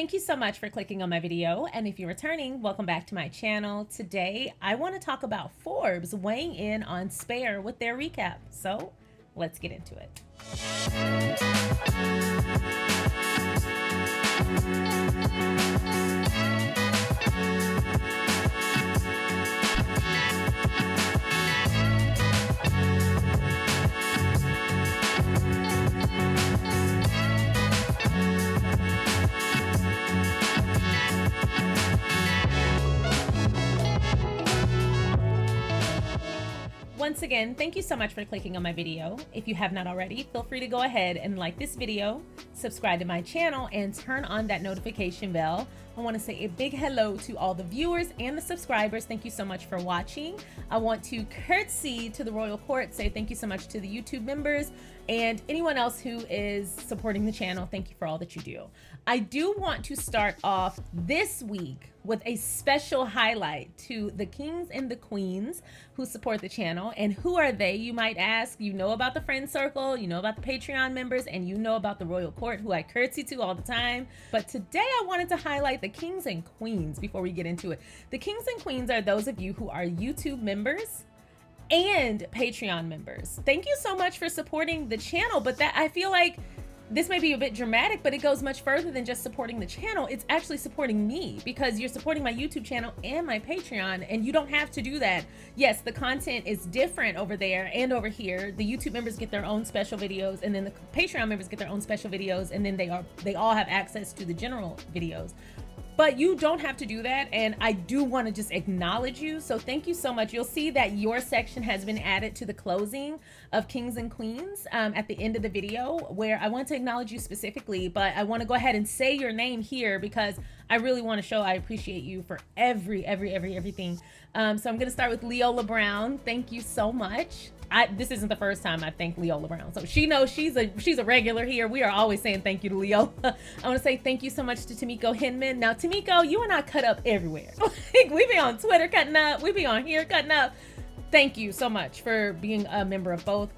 Thank you so much for clicking on my video, and if you're returning, welcome back to my channel. Today, I want to talk about Forbes weighing in on Spare with their recap. So, let's get into it. Once again, thank you so much for clicking on my video. If you have not already, feel free to go ahead and like this video, subscribe to my channel, and turn on that notification bell. I want to say a big hello to all the viewers and the subscribers. Thank you so much for watching. I want to curtsy to the royal court, say thank you so much to the YouTube members and anyone else who is supporting the channel. Thank you for all that you do. I do want to start off this week with a special highlight to the kings and the queens who support the channel. And who are they, you might ask? You know about the friend circle, you know about the Patreon members, and you know about the royal court, who I curtsy to all the time. But today I wanted to highlight the kings and queens before we get into it. The kings and queens are those of you who are YouTube members and Patreon members. Thank you so much for supporting the channel, but that I feel like this may be a bit dramatic, but it goes much further than just supporting the channel. It's actually supporting me, because you're supporting my YouTube channel and my Patreon, and you don't have to do that. Yes, the content is different over there and over here. The YouTube members get their own special videos, and then the Patreon members get their own special videos, and then they all have access to the general videos. But you don't have to do that, and I do want to just acknowledge you. So thank you so much. You'll see that your section has been added to the closing of Kings and Queens at the end of the video, where I want to acknowledge you specifically, but I want to go ahead and say your name here because I really want to show I appreciate you for everything. So I'm going to start with Leola Brown. Thank you so much. This isn't the first time I've thanked Leola Brown, so she knows she's a regular here. We are always saying thank you to Leola. I want to say thank you so much to Tamiko Hinman. Now, Tamiko, you and I cut up everywhere. We be on Twitter cutting up. We be on here cutting up. Thank you so much for being a member of both.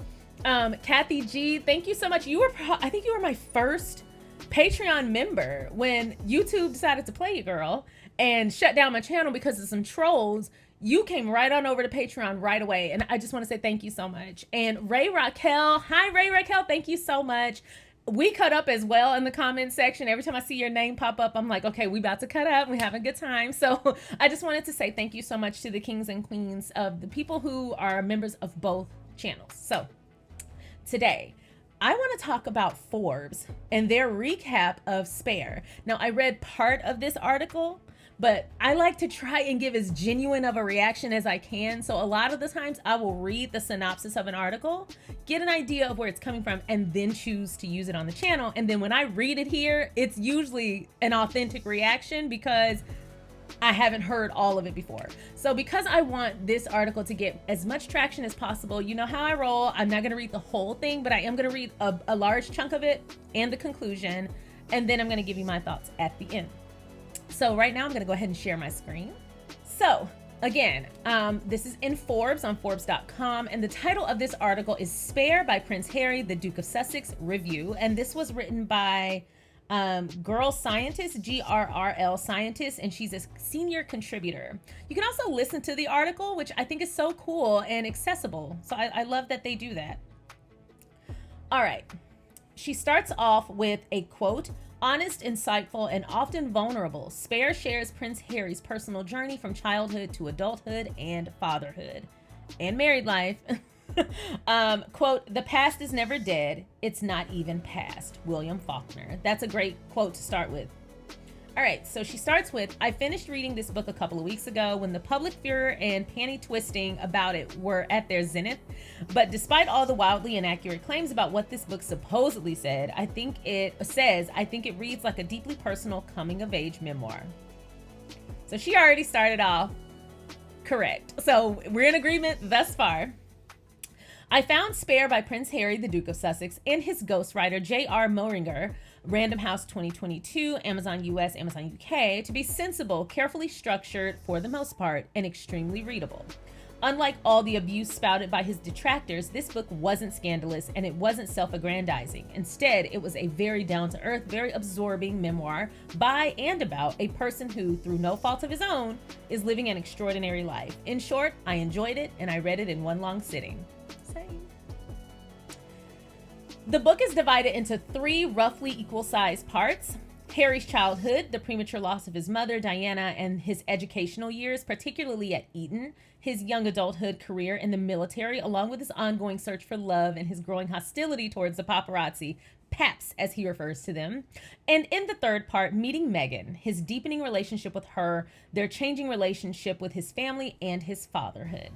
Kathy G, thank you so much. I think you were my first Patreon member when YouTube decided to play you, girl, and shut down my channel because of some trolls. You came right on over to Patreon right away, and I just want to say thank you so much. And Ray Raquel, hi Ray Raquel, thank you so much. We cut up as well in the comment section. Every time I see your name pop up, I'm like, okay, we about to cut up. We having a good time. So I just wanted to say thank you so much to the kings and queens of the people who are members of both channels. So today, I want to talk about Forbes and their recap of Spare. Now, I read part of this article, but I like to try and give as genuine of a reaction as I can. So a lot of the times I will read the synopsis of an article, get an idea of where it's coming from, and then choose to use it on the channel. And then when I read it here, it's usually an authentic reaction because I haven't heard all of it before. So because I want this article to get as much traction as possible, you know how I roll. I'm not going to read the whole thing, but I am going to read a large chunk of it and the conclusion, and then I'm going to give you my thoughts at the end. So right now I'm going to go ahead and share my screen. So again, this is in Forbes on Forbes.com, and the title of this article is Spare by Prince Harry, the Duke of Sussex Review. And this was written by Girl Scientist, GRRL Scientist, and she's a senior contributor. You can also listen to the article, which I think is so cool and accessible. So I love that they do that. All right. She starts off with a quote, "Honest, insightful, and often vulnerable, Spare shares Prince Harry's personal journey from childhood to adulthood and fatherhood and married life." Quote, "The past is never dead. It's not even past." William Faulkner. That's a great quote to start with. All right, so she starts with, "I finished reading this book a couple of weeks ago when the public furor and panty twisting about it were at their zenith. But despite all the wildly inaccurate claims about what this book supposedly said, I think it reads like a deeply personal coming-of-age memoir." So she already started off correct. So we're in agreement thus far. "I found Spare by Prince Harry, the Duke of Sussex, and his ghostwriter J.R. Moehringer, Random House 2022, Amazon US, Amazon UK, to be sensible, carefully structured for the most part, and extremely readable. Unlike all the abuse spouted by his detractors, this book wasn't scandalous and it wasn't self-aggrandizing. Instead, it was a very down-to-earth, very absorbing memoir by and about a person who, through no fault of his own, is living an extraordinary life. In short, I enjoyed it and I read it in one long sitting. Same. The book is divided into 3 roughly equal-sized parts. Harry's childhood, the premature loss of his mother, Diana, and his educational years, particularly at Eton, his young adulthood career in the military, along with his ongoing search for love and his growing hostility towards the paparazzi, paps as he refers to them. And in the 3rd part, meeting Meghan, his deepening relationship with her, their changing relationship with his family, and his fatherhood.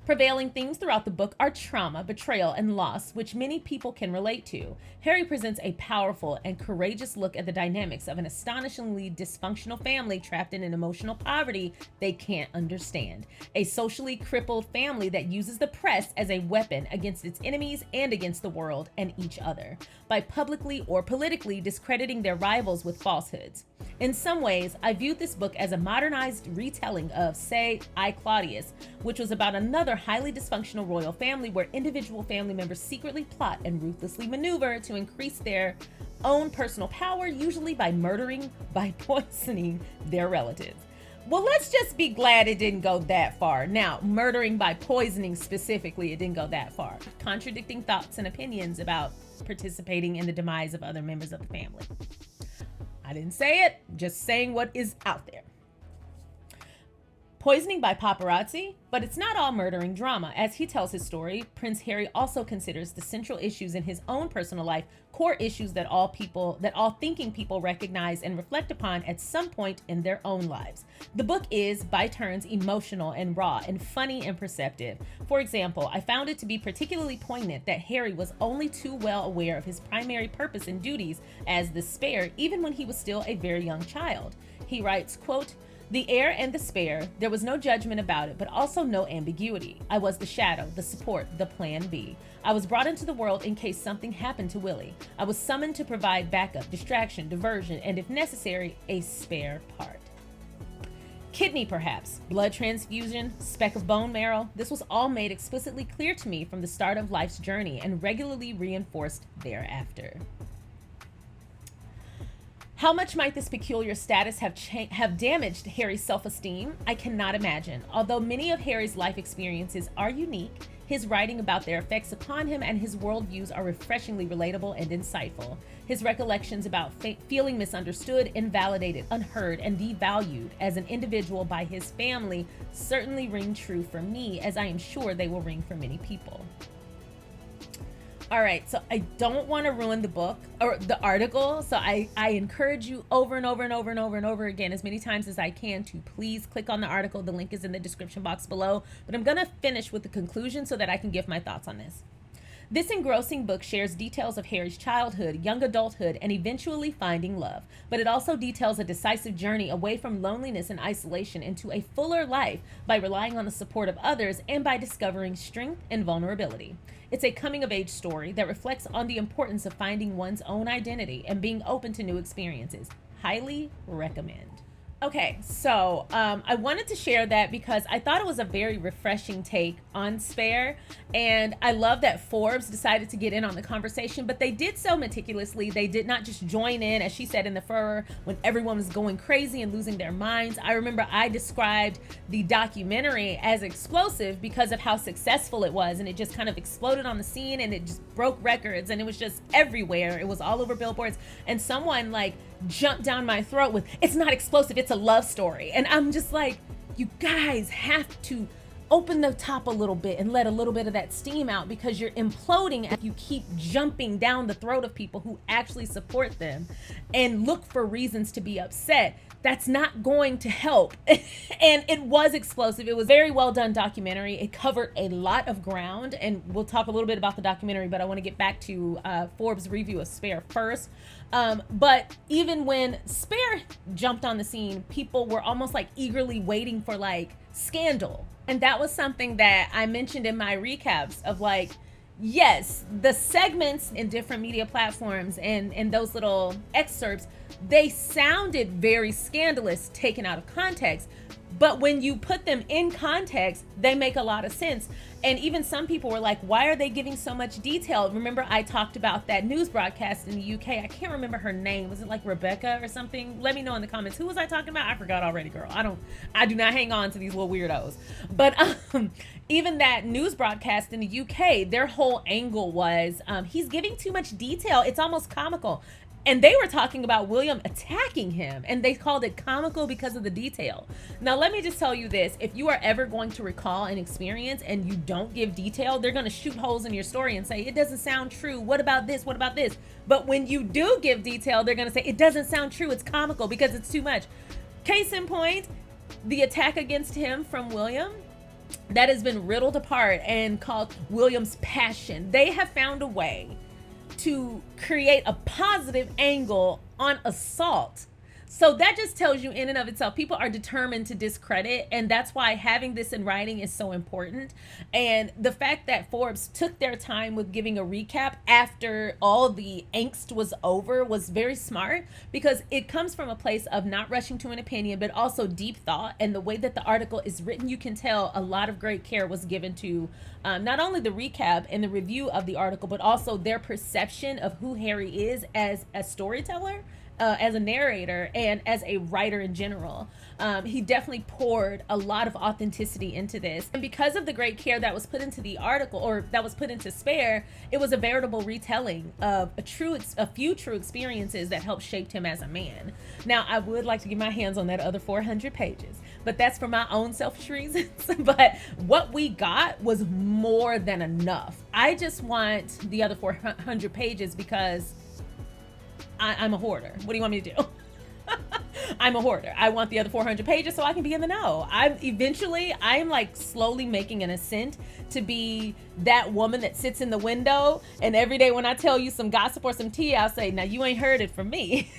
Prevailing themes throughout the book are trauma, betrayal, and loss, which many people can relate to. Harry presents a powerful and courageous look at the dynamics of an astonishingly dysfunctional family trapped in an emotional poverty they can't understand. A socially crippled family that uses the press as a weapon against its enemies and against the world and each other, by publicly or politically discrediting their rivals with falsehoods. In some ways, I viewed this book as a modernized retelling of, say, I, Claudius, which was about another highly dysfunctional royal family where individual family members secretly plot and ruthlessly maneuver to increase their own personal power, usually by murdering, by poisoning their relatives. Well, let's just be glad it didn't go that far. Now, murdering by poisoning specifically, it didn't go that far. Contradicting thoughts and opinions about participating in the demise of other members of the family. I didn't say it, just saying what is out there. Poisoning by paparazzi, but it's not all murdering drama. As he tells his story, Prince Harry also considers the central issues in his own personal life core issues that all thinking people recognize and reflect upon at some point in their own lives. The book is, by turns, emotional and raw and funny and perceptive. For example, I found it to be particularly poignant that Harry was only too well aware of his primary purpose and duties as the spare, even when he was still a very young child. He writes, quote, "The heir and the spare, there was no judgment about it, but also no ambiguity. I was the shadow, the support, the plan B. I was brought into the world in case something happened to Willie. I was summoned to provide backup, distraction, diversion, and if necessary, a spare part." Kidney, perhaps, blood transfusion, speck of bone marrow. This was all made explicitly clear to me from the start of life's journey and regularly reinforced thereafter. How much might this peculiar status have damaged Harry's self-esteem? I cannot imagine. Although many of Harry's life experiences are unique, his writing about their effects upon him and his worldviews are refreshingly relatable and insightful. His recollections about feeling misunderstood, invalidated, unheard, and devalued as an individual by his family certainly ring true for me, as I am sure they will ring for many people. All right, so I don't want to ruin the book or the article, so I encourage you over and over and over and over and over again, as many times as I can, to please click on the article. The link is in the description box below, but I'm going to finish with the conclusion so that I can give my thoughts on this. This engrossing book shares details of Harry's childhood, young adulthood, and eventually finding love, but it also details a decisive journey away from loneliness and isolation into a fuller life by relying on the support of others and by discovering strength and vulnerability. It's a coming-of-age story that reflects on the importance of finding one's own identity and being open to new experiences. Highly recommend. Okay, so I wanted to share that because I thought it was a very refreshing take on Spare, and I love that Forbes decided to get in on the conversation, but they did so meticulously. They did not just join in, as she said, in the furor when everyone was going crazy and losing their minds. I remember I described the documentary as explosive because of how successful it was, and it just kind of exploded on the scene, and it just broke records, and it was just everywhere. It was all over billboards, and someone like jumped down my throat with, "It's not explosive, it's a love story." And I'm just like, you guys have to open the top a little bit and let a little bit of that steam out, because you're imploding if you keep jumping down the throat of people who actually support them and look for reasons to be upset. That's not going to help. And it was explosive. It was a very well done documentary. It covered a lot of ground, and we'll talk a little bit about the documentary, but I want to get back to Forbes' review of Spare first. But even when Spare jumped on the scene, people were almost like eagerly waiting for like scandal. And that was something that I mentioned in my recaps of like, yes, the segments in different media platforms and those little excerpts they sounded very scandalous taken out of context. But when you put them in context, they make a lot of sense. And even some people were like, why are they giving so much detail? Remember, I talked about that news broadcast in the UK. I can't remember her name. Was it like Rebecca or something? Let me know in the comments. Who was I talking about? I forgot already, girl. I do not hang on to these little weirdos. But even that news broadcast in the UK, their whole angle was he's giving too much detail. It's almost comical. And they were talking about William attacking him, and they called it comical because of the detail. Now, let me just tell you this. If you are ever going to recall an experience and you don't give detail, they're going to shoot holes in your story and say, it doesn't sound true. What about this? What about this? But when you do give detail, they're going to say, it doesn't sound true. It's comical because it's too much. Case in point, the attack against him from William, that has been riddled apart and called William's passion. They have found a way to create a positive angle on assault. So that just tells you in and of itself, people are determined to discredit. And that's why having this in writing is so important. And the fact that Forbes took their time with giving a recap after all the angst was over was very smart, because it comes from a place of not rushing to an opinion, but also deep thought. And the way that the article is written, you can tell a lot of great care was given to not only the recap and the review of the article, but also their perception of who Harry is as a storyteller, as a narrator, and as a writer in general. He definitely poured a lot of authenticity into this. And because of the great care that was put into the article, or that was put into Spare, it was a veritable retelling of a few true experiences that helped shape him as a man. Now, I would like to get my hands on that other 400 pages, but that's for my own selfish reasons. But what we got was more than enough. I just want the other 400 pages because I'm a hoarder. What do you want me to do? I'm a hoarder. I want the other 400 pages so I can be in the know. I'm like slowly making an ascent to be that woman that sits in the window, and every day when I tell you some gossip or some tea, I'll say, now you ain't heard it from me.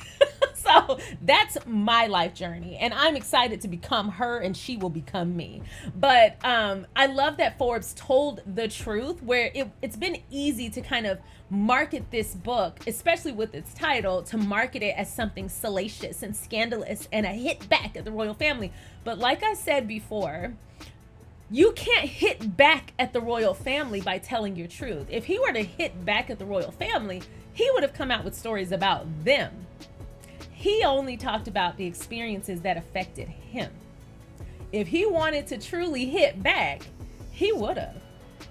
So that's my life journey, and I'm excited to become her, and she will become me. But I love that Forbes told the truth, where it's been easy to kind of market this book, especially with its title, to market it as something salacious and scandalous and a hit back at the royal family. But like I said before, you can't hit back at the royal family by telling your truth. If he were to hit back at the royal family, he would have come out with stories about them. He only talked about the experiences that affected him. If he wanted to truly hit back, he would have.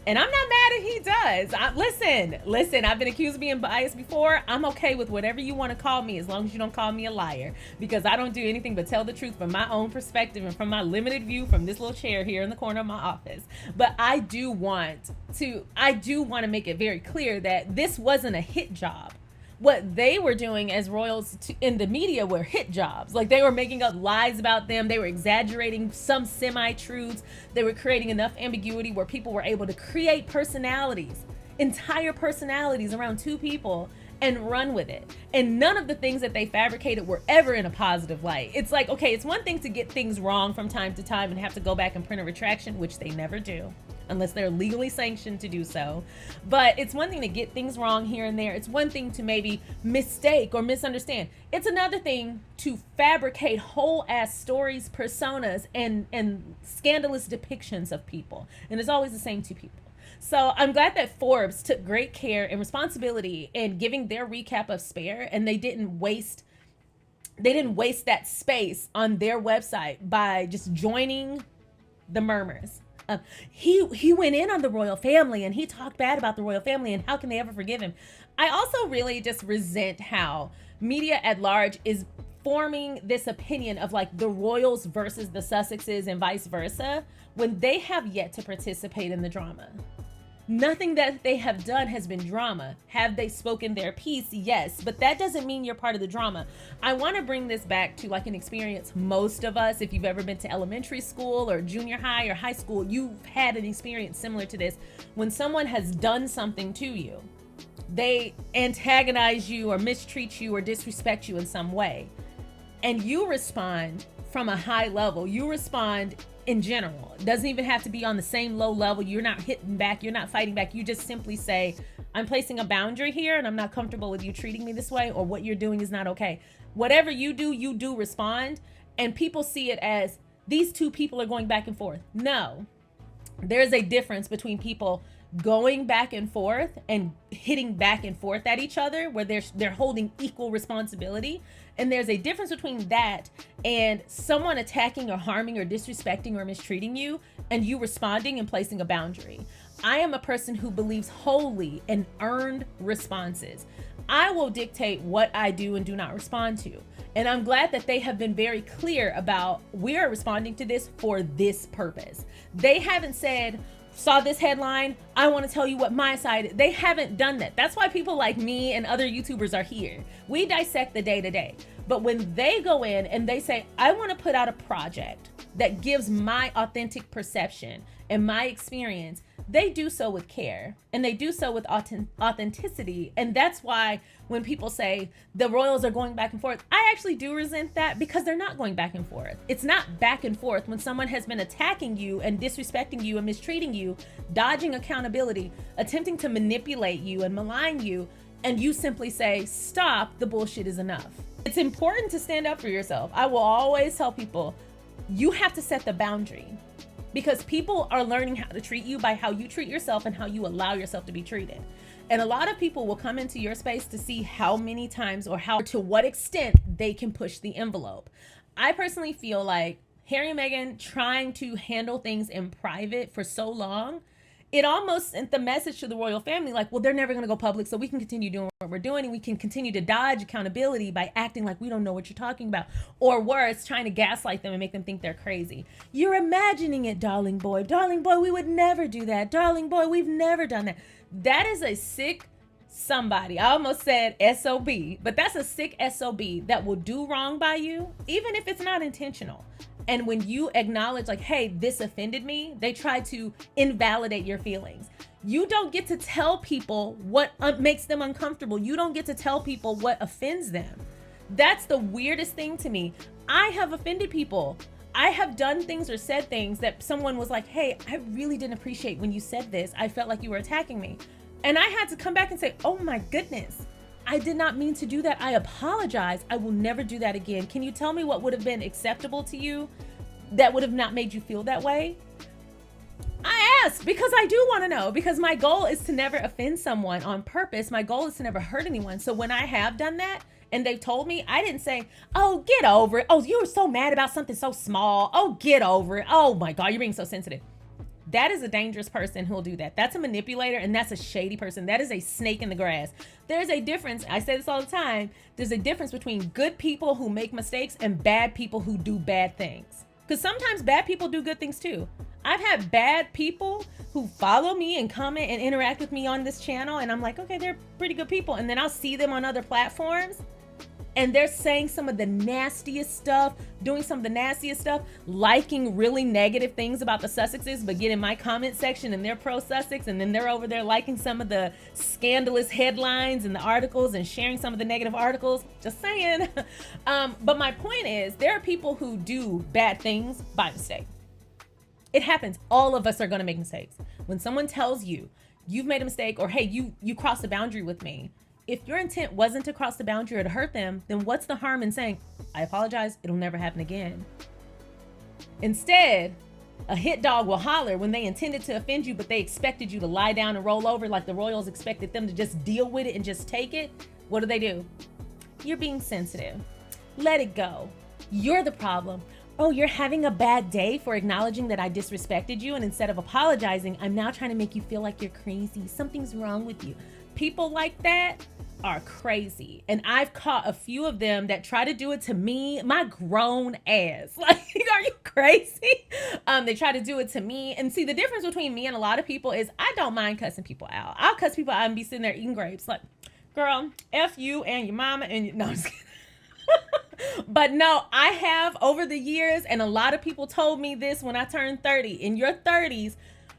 And I'm not mad if he does. Listen, I've been accused of being biased before. I'm okay with whatever you want to call me, as long as you don't call me a liar, because I don't do anything but tell the truth from my own perspective and from my limited view from this little chair here in the corner of my office. But I do want to make it very clear that this wasn't a hit job. What they were doing as royals in the media were hit jobs. Like, they were making up lies about them. They were exaggerating some semi-truths. They were creating enough ambiguity where people were able to create personalities, entire personalities around two people, and run with it. And none of the things that they fabricated were ever in a positive light. It's like, okay, it's one thing to get things wrong from time to time and have to go back and print a retraction, which they never do, unless they're legally sanctioned to do so. But it's one thing to get things wrong here and there. It's one thing to maybe mistake or misunderstand. It's another thing to fabricate whole ass stories, personas, and scandalous depictions of people. And it's always the same two people. So I'm glad that Forbes took great care and responsibility in giving their recap of Spare, and they didn't waste that space on their website by just joining the murmurs. He went in on the royal family, and he talked bad about the royal family, and how can they ever forgive him? I also really just resent how media at large is forming this opinion of like the royals versus the Sussexes and vice versa, when they have yet to participate in the drama. Nothing that they have done has been drama. Have they spoken their piece? Yes, but that doesn't mean you're part of the drama. I want to bring this back to like an experience most of us, if you've ever been to elementary school or junior high or high school, you've had an experience similar to this. When someone has done something to you, they antagonize you or mistreat you or disrespect you in some way, and you respond from a high level. You respond in general. It doesn't even have to be on the same low level. You're not hitting back. You're not fighting back. You just simply say, I'm placing a boundary here and I'm not comfortable with you treating me this way, or what you're doing is not okay. Whatever you do respond. And people see it as these two people are going back and forth. No, there's a difference between people going back and forth and hitting back and forth at each other, where they're holding equal responsibility. And there's a difference between that and someone attacking or harming or disrespecting or mistreating you, and you responding and placing a boundary. I am a person who believes wholly in earned responses. I will dictate what I do and do not respond to. And I'm glad that they have been very clear about, we are responding to this for this purpose. They haven't said, saw this headline, I want to tell you what my side is. They haven't done that. That's why people like me and other YouTubers are here. We dissect the day to day. But when they go in and they say, I want to put out a project that gives my authentic perception and my experience, they do so with care, and they do so with authenticity. And that's why when people say the royals are going back and forth, I actually do resent that, because they're not going back and forth. It's not back and forth when someone has been attacking you and disrespecting you and mistreating you, dodging accountability, attempting to manipulate you and malign you, and you simply say, stop, the bullshit is enough. It's important to stand up for yourself. I will always tell people, you have to set the boundary, because people are learning how to treat you by how you treat yourself and how you allow yourself to be treated. And a lot of people will come into your space to see how many times or to what extent they can push the envelope. I personally feel like Harry and Meghan trying to handle things in private for so long, it almost sent the message to the royal family like, well, they're never going to go public, so we can continue doing what we're doing, and we can continue to dodge accountability by acting like we don't know what you're talking about, or worse, trying to gaslight them and make them think they're crazy. You're imagining it, darling boy. Darling boy, we would never do that. Darling boy, we've never done that. That is a sick somebody. I almost said SOB, but that's a sick SOB that will do wrong by you, even if it's not intentional. And when you acknowledge like, hey, this offended me, they try to invalidate your feelings. You don't get to tell people what makes them uncomfortable. You don't get to tell people what offends them. That's the weirdest thing to me. I have offended people. I have done things or said things that someone was like, hey, I really didn't appreciate when you said this. I felt like you were attacking me. And I had to come back and say, oh my goodness, I did not mean to do that. I apologize. I will never do that again. Can you tell me what would have been acceptable to you that would have not made you feel that way? I ask because I do want to know, because my goal is to never offend someone on purpose. My goal is to never hurt anyone. So when I have done that and they've told me, I didn't say, oh, get over it. Oh, you were so mad about something so small. Oh, get over it. Oh my God, you're being so sensitive. That is a dangerous person who'll do that. That's a manipulator, and that's a shady person. That is a snake in the grass. There's a difference. I say this all the time. There's a difference between good people who make mistakes and bad people who do bad things. Because sometimes bad people do good things too. I've had bad people who follow me and comment and interact with me on this channel, and I'm like, okay, they're pretty good people. And then I'll see them on other platforms, and they're saying some of the nastiest stuff, doing some of the nastiest stuff, liking really negative things about the Sussexes, but get in my comment section and they're pro-Sussex, and then they're over there liking some of the scandalous headlines and the articles and sharing some of the negative articles. Just saying. But my point is, there are people who do bad things by mistake. It happens. All of us are going to make mistakes. When someone tells you you've made a mistake, or hey, you crossed the boundary with me, if your intent wasn't to cross the boundary or to hurt them, then what's the harm in saying, I apologize, it'll never happen again? Instead, a hit dog will holler when they intended to offend you, but they expected you to lie down and roll over like the royals expected them to just deal with it and just take it. What do? You're being sensitive. Let it go. You're the problem. Oh, you're having a bad day for acknowledging that I disrespected you, and instead of apologizing, I'm now trying to make you feel like you're crazy. Something's wrong with you. People like that are crazy. And I've caught a few of them that try to do it to me, my grown ass. Like, are you crazy? They try to do it to me. And see, the difference between me and a lot of people is I don't mind cussing people out. I'll cuss people out and be sitting there eating grapes. Like, girl, F you and your mama and your... No, I'm just kidding. But no, I have over the years, and a lot of people told me this when I turned 30. In your 30s,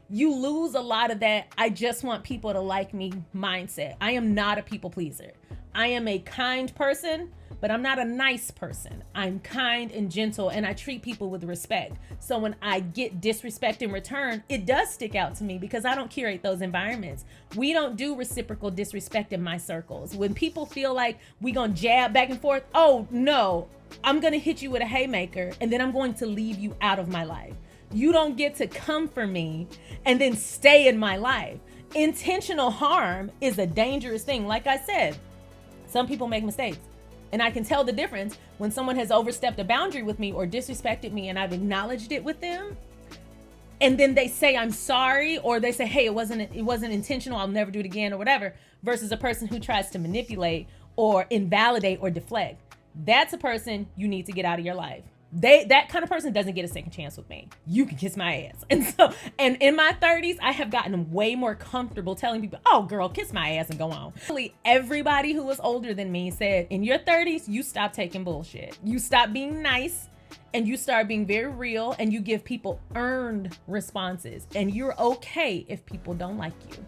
you lose a lot of that I just want people to like me mindset. I am not a people pleaser. I am a kind person but I'm not a nice person. I'm kind and gentle, and I treat people with respect. So when I get disrespect in return, it does stick out to me because I don't curate those environments. We don't do reciprocal disrespect in my circles. When people feel like we gonna jab back and forth, oh no, I'm gonna hit you with a haymaker and then I'm going to leave you out of my life. You don't get to come for me and then stay in my life. Intentional harm is a dangerous thing. Like I said, some people make mistakes, and I can tell the difference when someone has overstepped a boundary with me or disrespected me and I've acknowledged it with them, and then they say I'm sorry, or they say, hey, it wasn't intentional, I'll never do it again, or whatever, versus a person who tries to manipulate or invalidate or deflect. That's a person you need to get out of your life. That kind of person doesn't get a second chance with me. You can kiss my ass. And in my 30s, I have gotten way more comfortable telling people, oh girl, kiss my ass and go on. Everybody who was older than me said, in your 30s, you stop taking bullshit. You stop being nice and you start being very real, and you give people earned responses, and you're okay if people don't like you.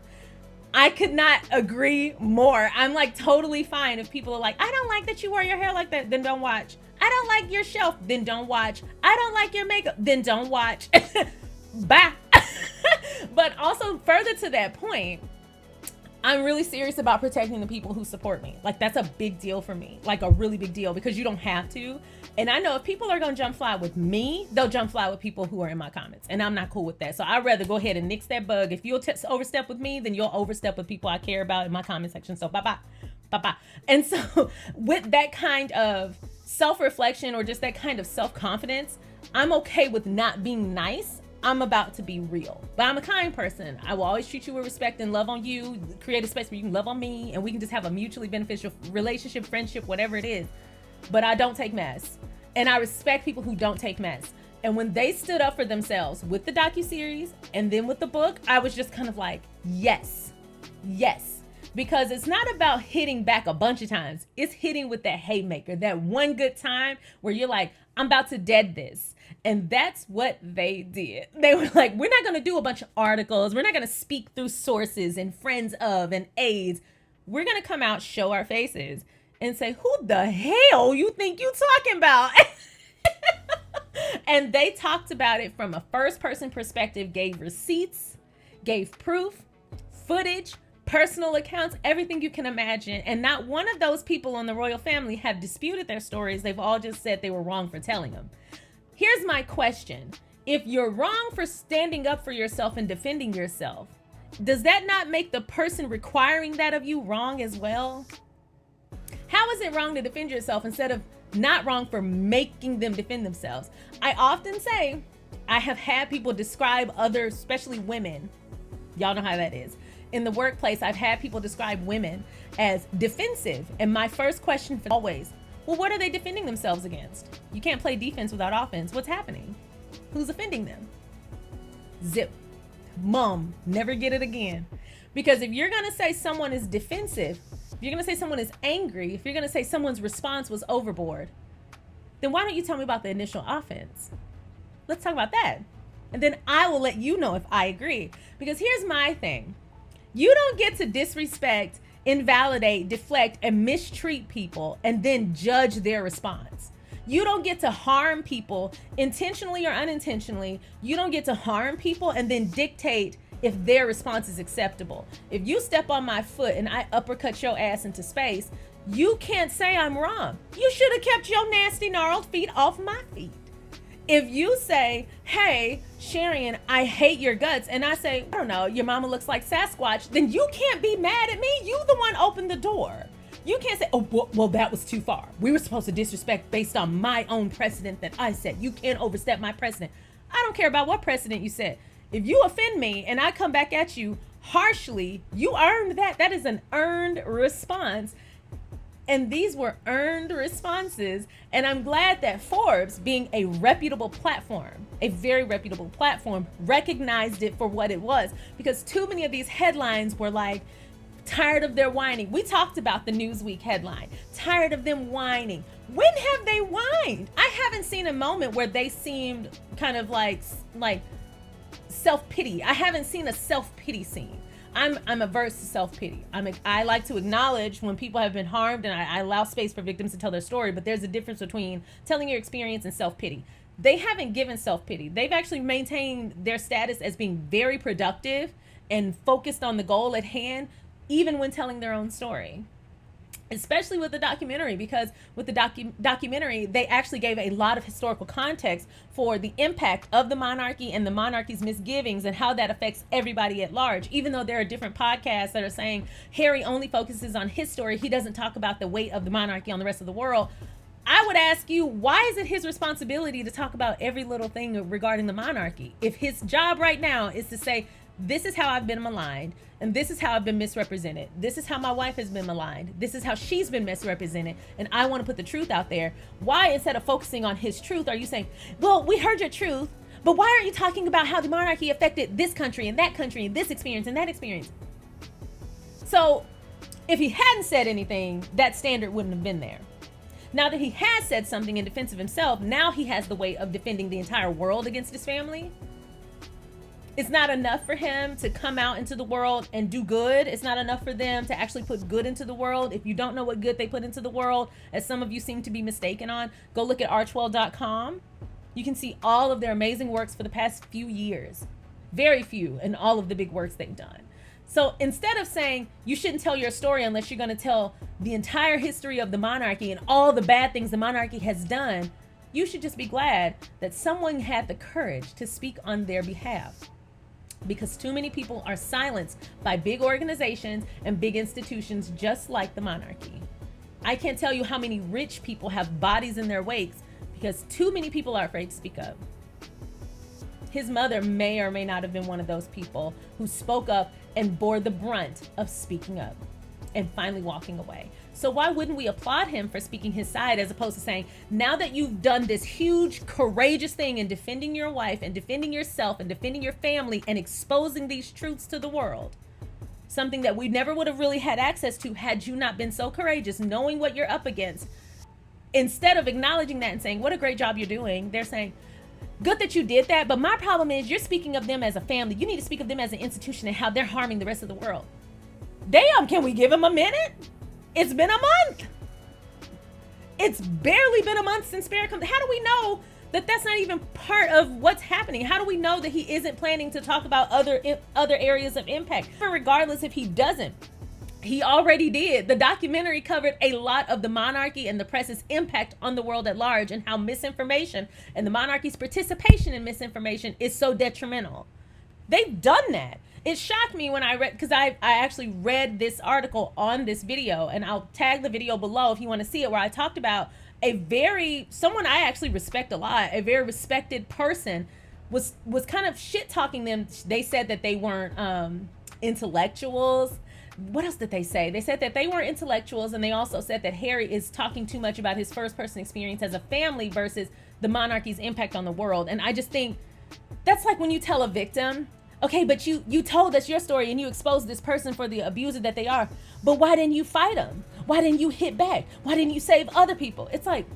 I could not agree more. I'm like totally fine if people are like, I don't like that you wear your hair like that, then don't watch. I don't like your shelf, then don't watch. I don't like your makeup, then don't watch. Bye. But also further to that point, I'm really serious about protecting the people who support me. Like that's a big deal for me, like a really big deal, because you don't have to. And I know if people are gonna jump fly with me, they'll jump fly with people who are in my comments, and I'm not cool with that. So I'd rather go ahead and nix that bug. If you'll overstep with me, then you'll overstep with people I care about in my comment section. So bye-bye, bye-bye. And so with that kind of self-reflection or just that kind of self-confidence, I'm okay with not being nice. I'm about to be real, but I'm a kind person. I will always treat you with respect and love on you, create a space where you can love on me, and we can just have a mutually beneficial relationship, friendship, whatever it is. But I don't take mess, and I respect people who don't take mess. And when they stood up for themselves with the docuseries and then with the book, I was just kind of like, yes, yes. Because it's not about hitting back a bunch of times. It's hitting with that haymaker, that one good time where you're like, I'm about to dead this. And that's what they did. They were like, we're not going to do a bunch of articles. We're not going to speak through sources and friends of and aides. We're going to come out, show our faces, and say, who the hell you think you talking about? And they talked about it from a first person perspective, gave receipts, gave proof, footage, personal accounts, everything you can imagine. And not one of those people in the royal family have disputed their stories. They've all just said they were wrong for telling them. Here's my question. If you're wrong for standing up for yourself and defending yourself, does that not make the person requiring that of you wrong as well? How is it wrong to defend yourself instead of not wrong for making them defend themselves? I often say, I have had people describe others, especially women. Y'all know how that is. In the workplace, I've had people describe women as defensive. And my first question for always, well, what are they defending themselves against? You can't play defense without offense. What's happening? Who's offending them? Zip. Mum. Never get it again. Because if you're going to say someone is defensive, if you're going to say someone is angry, if you're going to say someone's response was overboard, then why don't you tell me about the initial offense? Let's talk about that. And then I will let you know if I agree. Because here's my thing. You don't get to disrespect, invalidate, deflect, and mistreat people and then judge their response. You don't get to harm people intentionally or unintentionally. You don't get to harm people and then dictate if their response is acceptable. If you step on my foot and I uppercut your ass into space, you can't say I'm wrong. You should have kept your nasty gnarled feet off my feet. If you say, hey, Sharion, I hate your guts, and I say, I don't know, your mama looks like Sasquatch, then you can't be mad at me. You the one opened the door. You can't say, oh, well, that was too far. We were supposed to disrespect based on my own precedent that I set. You can't overstep my precedent. I don't care about what precedent you set. If you offend me and I come back at you harshly, you earned that. That is an earned response. And these were earned responses. And I'm glad that Forbes, being a reputable platform, a very reputable platform, recognized it for what it was. Because too many of these headlines were like, tired of their whining. We talked about the Newsweek headline, tired of them whining. When have they whined? I haven't seen a moment where they seemed kind of like self-pity. I haven't seen a self-pity scene. I'm averse to self-pity. I like to acknowledge when people have been harmed, and I allow space for victims to tell their story, but there's a difference between telling your experience and self-pity. They haven't given self-pity. They've actually maintained their status as being very productive and focused on the goal at hand, even when telling their own story. Especially with the documentary, because with the documentary, they actually gave a lot of historical context for the impact of the monarchy and the monarchy's misgivings and how that affects everybody at large. Even though there are different podcasts that are saying Harry only focuses on his story, he doesn't talk about the weight of the monarchy on the rest of the world. I would ask you, why is it his responsibility to talk about every little thing regarding the monarchy? If his job right now is to say, this is how I've been maligned, and this is how I've been misrepresented. This is how my wife has been maligned. This is how she's been misrepresented, and I want to put the truth out there. Why, instead of focusing on his truth, are you saying, well, we heard your truth, but why aren't you talking about how the monarchy affected this country and this experience and that experience? So if he hadn't said anything, that standard wouldn't have been there. Now that he has said something in defense of himself, now he has the weight of defending the entire world against his family. It's not enough for him to come out into the world and do good. It's not enough for them to actually put good into the world. If you don't know what good they put into the world, as some of you seem to be mistaken on, go look at archwell.com. You can see all of their amazing works for the past few years. Very few, and all of the big works they've done. So instead of saying you shouldn't tell your story unless you're going to tell the entire history of the monarchy and all the bad things the monarchy has done, you should just be glad that someone had the courage to speak on their behalf. Because too many people are silenced by big organizations and big institutions just like the monarchy. I can't tell you how many rich people have bodies in their wakes because too many people are afraid to speak up. His mother may or may not have been one of those people who spoke up and bore the brunt of speaking up and finally walking away. So why wouldn't we applaud him for speaking his side, as opposed to saying, now that you've done this huge, courageous thing in defending your wife and defending yourself and defending your family and exposing these truths to the world, something that we never would have really had access to had you not been so courageous, knowing what you're up against, instead of acknowledging that and saying, what a great job you're doing, they're saying, good that you did that, but my problem is you're speaking of them as a family. You need to speak of them as an institution and how they're harming the rest of the world. Damn, can we give him a minute? It's been a month. It's barely been a month since Barrett comes. How do we know that that's not even part of what's happening? How do we know that he isn't planning to talk about other areas of impact? But regardless if he doesn't, he already did. The documentary covered a lot of the monarchy and the press's impact on the world at large, and how misinformation and the monarchy's participation in misinformation is so detrimental. They've done that. It shocked me when I read, because I actually read this article on this video, and I'll tag the video below if you want to see it, where I talked about someone I actually respect a lot, a very respected person was kind of shit talking them. They said that they weren't intellectuals. What else did they say? They said that they weren't intellectuals, and they also said that Harry is talking too much about his first person experience as a family versus the monarchy's impact on the world. And I just think that's like when you tell a victim, okay, but you told us your story and you exposed this person for the abuser that they are, but why didn't you fight them? Why didn't you hit back? Why didn't you save other people? It's like,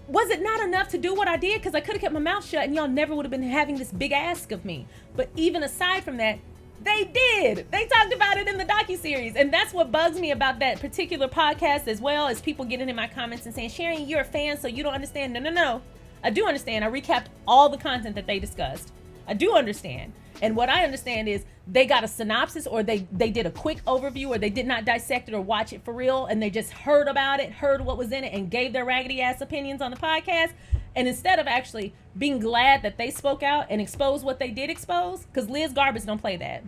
was it not enough to do what I did? Because I could have kept my mouth shut and y'all never would have been having this big ask of me. But even aside from that, they did. They talked about it in the docuseries. And that's what bugs me about that particular podcast, as well as people getting in my comments and saying, Sharion, you're a fan, so you don't understand. No. I do understand. I recapped all the content that they discussed. I do understand. And what I understand is they got a synopsis, or they did a quick overview, or they did not dissect it or watch it for real, and they just heard about it, heard what was in it, and gave their raggedy ass opinions on the podcast. And instead of actually being glad that they spoke out and exposed what they did expose, because Liz Garbus don't play that.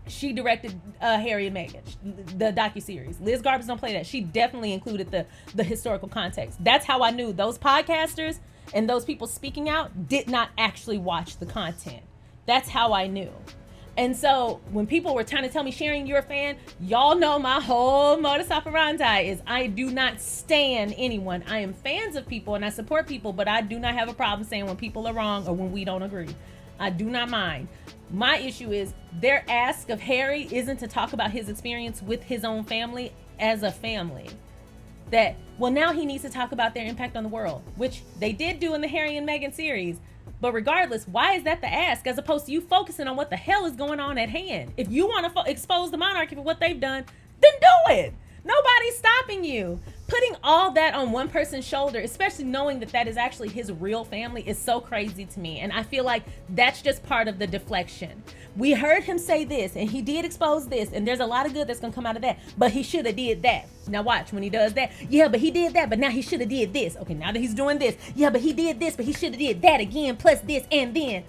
She directed Harry and Meghan, the docuseries. Liz Garbus don't play that. She definitely included the historical context. That's how I knew those podcasters and those people speaking out did not actually watch the content. That's how I knew. And so when people were trying to tell me, Sharion, you're a fan, y'all know my whole modus operandi is I do not stan anyone. I am fans of people and I support people, but I do not have a problem saying when people are wrong or when we don't agree. I do not mind. My issue is their ask of Harry isn't to talk about his experience with his own family as a family. That, well, now he needs to talk about their impact on the world, which they did do in the Harry and Meghan series. But regardless, why is that the ask as opposed to you focusing on what the hell is going on at hand? If you want to expose the monarchy for what they've done, then do it. Nobody's stopping you. Putting all that on one person's shoulder, especially knowing that that is actually his real family, is so crazy to me. And I feel like that's just part of the deflection. We heard him say this, and he did expose this, and there's a lot of good that's gonna come out of that, but he should have did that. Now watch when he does that. Yeah, but he did that, but now he should have did this. Okay, now that he's doing this. Yeah, but he did this, but he should have did that again, plus this, and then.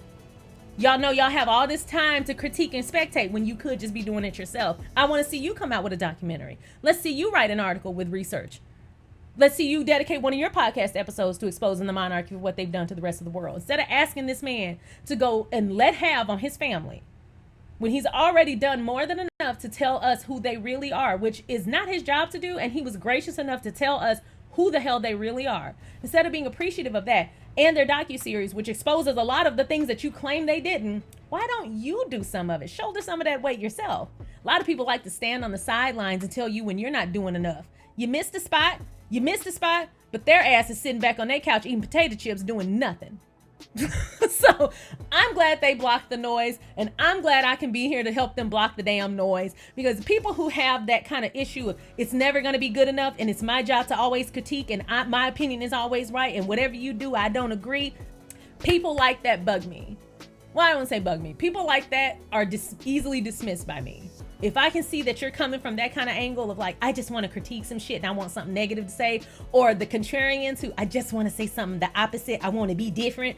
Y'all know y'all have all this time to critique and spectate when you could just be doing it yourself. I want to see you come out with a documentary. Let's see you write an article with research. Let's see you dedicate one of your podcast episodes to exposing the monarchy for what they've done to the rest of the world. Instead of asking this man to go and let have on his family, when he's already done more than enough to tell us who they really are, which is not his job to do, and he was gracious enough to tell us who the hell they really are. Instead of being appreciative of that and their docuseries, which exposes a lot of the things that you claim they didn't, why don't you do some of it? Shoulder some of that weight yourself. A lot of people like to stand on the sidelines and tell you when you're not doing enough. You missed the spot, but their ass is sitting back on their couch eating potato chips doing nothing. So I'm glad they blocked the noise, and I'm glad I can be here to help them block the damn noise, because people who have that kind of issue of it's never going to be good enough and it's my job to always critique and my opinion is always right and whatever you do I don't agree, people like that bug me. Well, I don't say bug me. People like that are easily dismissed by me. If I can see that you're coming from that kind of angle of like, I just want to critique some shit and I want something negative to say, or the contrarians who I just want to say something the opposite, I want to be different.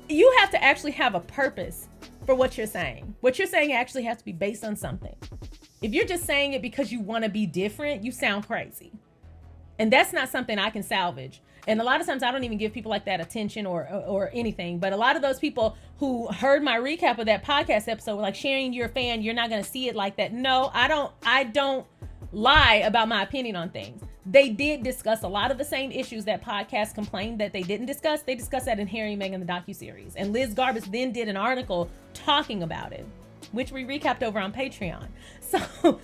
You have to actually have a purpose for what you're saying. What you're saying actually has to be based on something. If you're just saying it because you want to be different, you sound crazy. And that's not something I can salvage. And a lot of times I don't even give people like that attention or anything. But a lot of those people who heard my recap of that podcast episode were like, Sharion, you're a fan, you're not going to see it like that. No, I don't lie about my opinion on things. They did discuss a lot of the same issues that podcast complained that they didn't discuss. They discussed that in Harry and Meghan, the docuseries. And Liz Garbus then did an article talking about it, which we recapped over on Patreon. So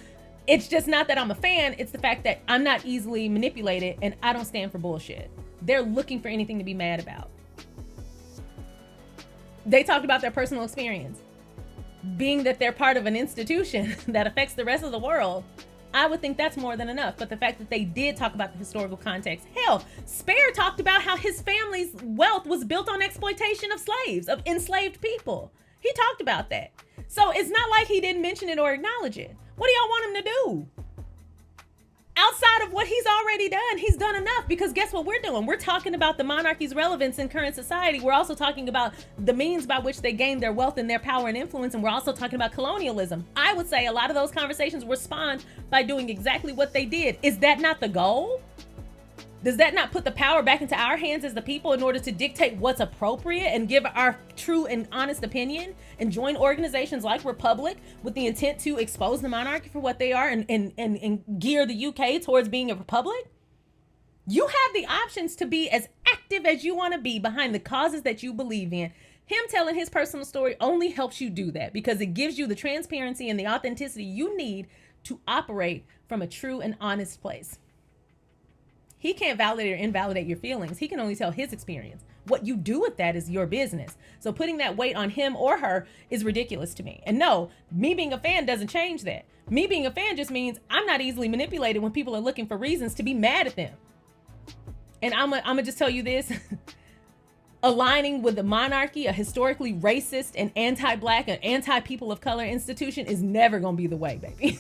it's just not that I'm a fan. It's the fact that I'm not easily manipulated and I don't stand for bullshit. They're looking for anything to be mad about. They talked about their personal experience. Being that they're part of an institution that affects the rest of the world, I would think that's more than enough. But the fact that they did talk about the historical context, hell, Spare talked about how his family's wealth was built on exploitation of slaves, of enslaved people. He talked about that. So it's not like he didn't mention it or acknowledge it. What do y'all want him to do? Outside of what he's already done, he's done enough, because guess what we're doing? We're talking about the monarchy's relevance in current society. We're also talking about the means by which they gained their wealth and their power and influence. And we're also talking about colonialism. I would say a lot of those conversations were spawned by doing exactly what they did. Is that not the goal? Does that not put the power back into our hands as the people in order to dictate what's appropriate and give our true and honest opinion, and join organizations like Republic with the intent to expose the monarchy for what they are and gear the UK towards being a republic? You have the options to be as active as you want to be behind the causes that you believe in. Him telling his personal story only helps you do that, because it gives you the transparency and the authenticity you need to operate from a true and honest place. He can't validate or invalidate your feelings. He can only tell his experience. What you do with that is your business. So putting that weight on him or her is ridiculous to me. And no, me being a fan doesn't change that. Me being a fan just means I'm not easily manipulated when people are looking for reasons to be mad at them. And I'm gonna just tell you this. Aligning with the monarchy, a historically racist and anti-black and anti-people of color institution, is never gonna be the way, baby.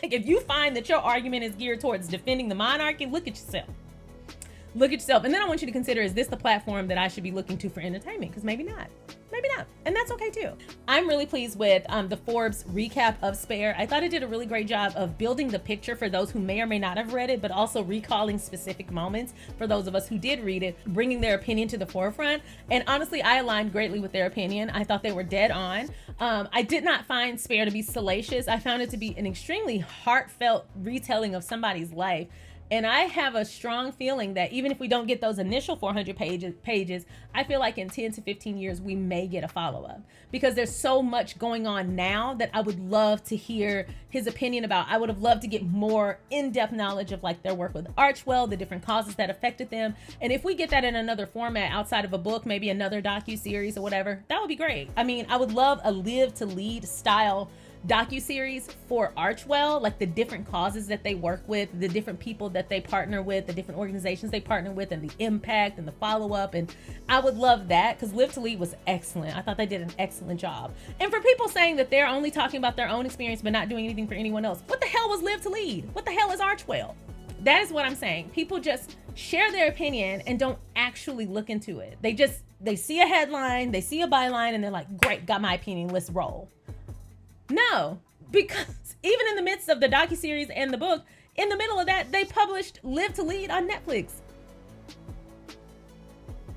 Like, if you find that your argument is geared towards defending the monarchy, look at yourself. Look at yourself. And then I want you to consider, is this the platform that I should be looking to for entertainment? Because maybe not. Maybe not. And that's okay too. I'm really pleased with the Forbes recap of Spare. I thought it did a really great job of building the picture for those who may or may not have read it, but also recalling specific moments for those of us who did read it, bringing their opinion to the forefront. And honestly, I aligned greatly with their opinion. I thought they were dead on. I did not find Spare to be salacious. I found it to be an extremely heartfelt retelling of somebody's life. And I have a strong feeling that even if we don't get those initial 400 pages, I feel like in 10 to 15 years, we may get a follow-up, because there's so much going on now that I would love to hear his opinion about. I would have loved to get more in-depth knowledge of like their work with Archwell, the different causes that affected them. And if we get that in another format outside of a book, maybe another docu-series or whatever, that would be great. I mean, I would love a live to lead style docu-series for Archwell, like the different causes that they work with, the different people that they partner with, the different organizations they partner with, and the impact and the follow-up. And I would love that, because Live to Lead was excellent. I thought they did an excellent job. And for people saying that they're only talking about their own experience but not doing anything for anyone else, what the hell was Live to Lead? What the hell is Archwell? That is what I'm saying. People just share their opinion and don't actually look into it. They see a headline, they see a byline, and they're like, great, got my opinion, let's roll. No, because even in the midst of the docuseries and the book, in the middle of that, they published Live to Lead on Netflix.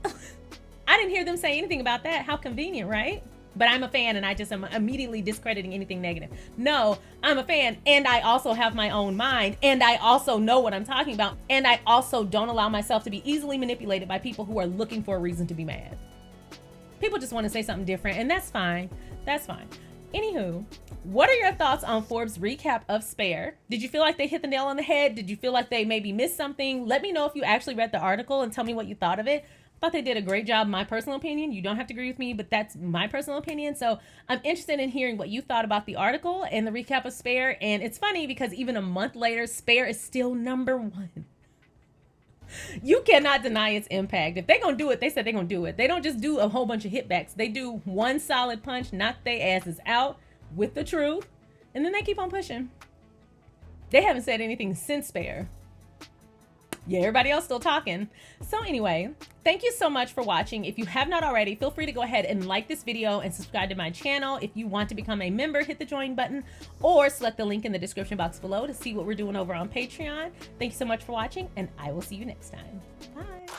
I didn't hear them say anything about that. How convenient, right? But I'm a fan, and I just am immediately discrediting anything negative. No, I'm a fan, and I also have my own mind, and I also know what I'm talking about, and I also don't allow myself to be easily manipulated by people who are looking for a reason to be mad. People just want to say something different, and that's fine. That's fine. Anywho, what are your thoughts on Forbes' recap of Spare? Did you feel like they hit the nail on the head? Did you feel like they maybe missed something? Let me know if you actually read the article and tell me what you thought of it. I thought they did a great job, my personal opinion. You don't have to agree with me, but that's my personal opinion. So I'm interested in hearing what you thought about the article and the recap of Spare. And it's funny because even a month later, Spare is still #1. You cannot deny its impact. If they're going to do it, they said they're going to do it. They don't just do a whole bunch of hitbacks. They do one solid punch, knock their asses out with the truth, and then they keep on pushing. They haven't said anything since Spare. Yeah, everybody else still talking. So anyway, thank you so much for watching. If you have not already, feel free to go ahead and like this video and subscribe to my channel. If you want to become a member, hit the join button or select the link in the description box below to see what we're doing over on Patreon. Thank you so much for watching, and I will see you next time. Bye.